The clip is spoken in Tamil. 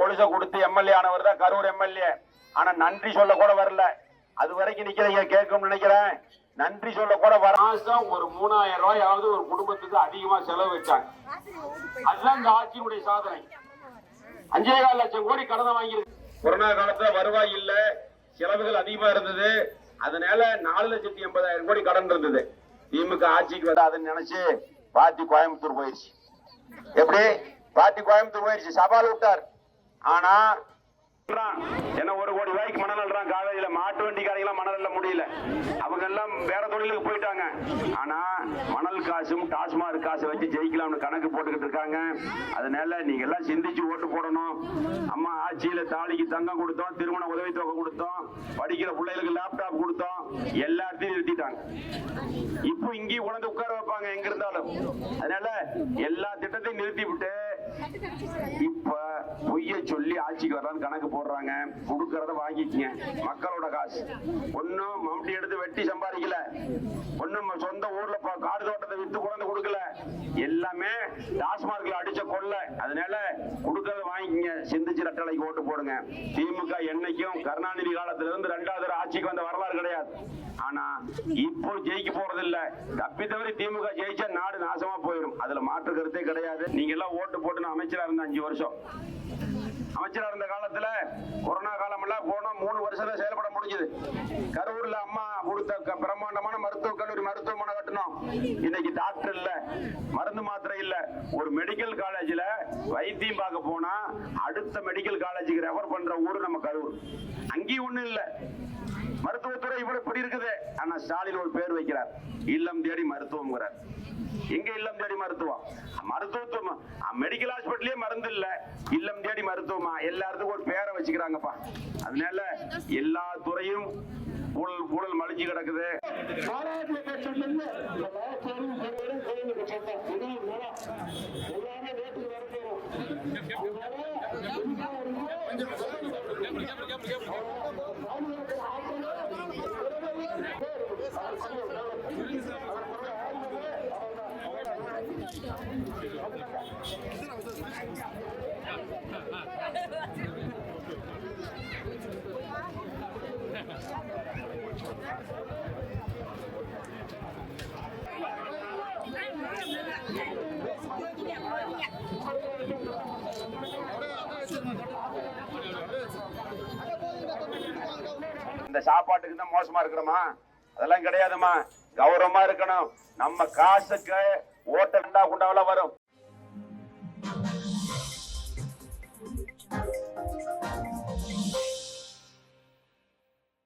கொலுசை கொடுத்து எம்எல்ஏ ஆனவர் தான் கரூர் எம்எல்ஏ. ஆனா நன்றி சொல்ல கூட வரல. அது வரைக்கும் நிக்கிறீங்க, கேட்கும் நினைக்கிறேன். நன்றி சொல்ல கூட வர மாசம் ஒரு 3000 ரூபாயாவது ஒரு குடும்பத்துக்கு அதிகமா செலவு வச்சாங்க. அதுதான் இந்த ஆட்சியினுடைய சாதனை. 5.25 லட்சம் கோடி கடனை வாங்கியிருக்கு. கொரோனா காலத்துல வருவாய் இல்ல, செலவுகள் அதிகமா இருந்தது. அதனால 4,80,000 கோடி கடன் இருந்தது. திமுக ஆட்சிக்கு வராதுன்னு நினைச்சு பார்ட்டி கோயம்புத்தூர் போயிடுச்சு. எப்படி பார்ட்டி கோயம்புத்தூர் போயிடுச்சு, சவால் விட்டார். ஆனா என்ன 1 கோடி ரூபாய்க்கு மணல் அள்ளுறான் காவேரியில. மாட்டு வண்டிக்காரங்க மணல் அள்ள முடியல, அவங்க எல்லாம் வேற தொழிலுக்கு போயிட்டாங்க. ஆனா மணல் காசும் டாஸ்மாக் காசை வச்சு ஜெயிக்கலாம்னு கணக்கு போட்டுக்கிட்டு இருக்காங்க. அதனால நீங்க எல்லாம் சிந்திச்சு ஓட்டு போடணும். அம்மா ஆட்சியில தாலிக்கு தங்கம் கொடுத்தோம், திருமண உதவித்தொகை கொடுத்தோம், படிக்கிற பிள்ளைகளுக்கு லேப்டாப் கொடுத்தோம், எல்லாத்தையும் நிறுத்திட்டாங்க. இப்போ இங்கேயும் உணர்ந்து உட்கார வைப்பாங்க எங்க இருந்தாலும். அதனால எல்லா திட்டத்தையும் நிறுத்தி விட்டு இப்ப பொய்ய சொல்லி ஆட்சிக்கு வரலான்னு கணக்கு போடுறாங்க. கொடுக்கறத வாங்கிக்கங்க, மக்களோட காசு. ஒன்னும் மம்டி எடுத்து வெட்டி சம்பாதிக்கல, ஒன்னும் சொந்த ஊர்ல காடு தோட்டத்தை வித்து கொண்டு கொடுக்கல, எல்லாமே டாஸ்மார்க்ல அடிச்ச கொள்ள. அதனால கொடுக்கறத வாங்கிக்கங்க, சிந்திச்சு ரெட்டலைக்கு ஓட்டு போடுங்க. திமுக என்னைக்கும் கருணாநிதி காலத்துல இருந்து 2வது ஆட்சிக்கு வந்த வரலாறு கிடையாது. ஆனா இப்போ ஜெயிக்க போறது இல்ல. தப்பி தவறி திமுக ஜெயிச்சா நாடு நாசமா போயிடும், அதுல மாற்று கருத்தே கிடையாது. நீங்க எல்லாம் ஓட்டு போட்டு அமைச்சரா இருந்த 5 வருஷம் அமைச்சரா இருந்த காலத்துல கொரோனா காலம் எல்லாம் போனா 3 வருஷம் தான் செயல்பட முடிஞ்சது. கரூர்ல அம்மா கொடுத்த பிரம்மாண்டமான மருத்துவக் கல்லூரி மருத்துவமனை கட்டணும். இன்னைக்கு டாக்டர் இல்ல, மருந்து மாத்திரை இல்ல. ஒரு மெடிக்கல் காலேஜ்ல வைத்தியம் பார்க்க போனா அடுத்த மெடிக்கல் காலேஜுக்கு ரெஃபர் பண்ற ஊரு நம்ம கரூர். அங்கேயும் ஒண்ணு இல்ல. மருத்துவத்துறை இவ்வளவு இப்படி இருக்குது. ஆனா ஸ்டாலின் ஒரு பேர் வைக்கிறார், இல்லம் தேடி மருத்துவம். எங்க இல்லம் தேடி மருத்துவம்? மருத்துவம் மெடிக்கல் ஹாஸ்பிட்டலே மருந்து இல்ல, இல்லம் தேடி மருத்துவமா? எல்லாத்துக்கும் ஒரு பேரை வச்சுக்கிறாங்கப்பா. அதனால எல்லா துறையும் ஊழல் மலிஞ்சு கிடக்குது. இந்த சாப்பாட்டுக்கு தான் மோசமா இருக்கிறோமா? அதெல்லாம் கிடையாதுமா. கௌரவமா இருக்கணும். நம்ம காசுக்கு ஓட்ட குண்டாவெல்லாம் வரும்.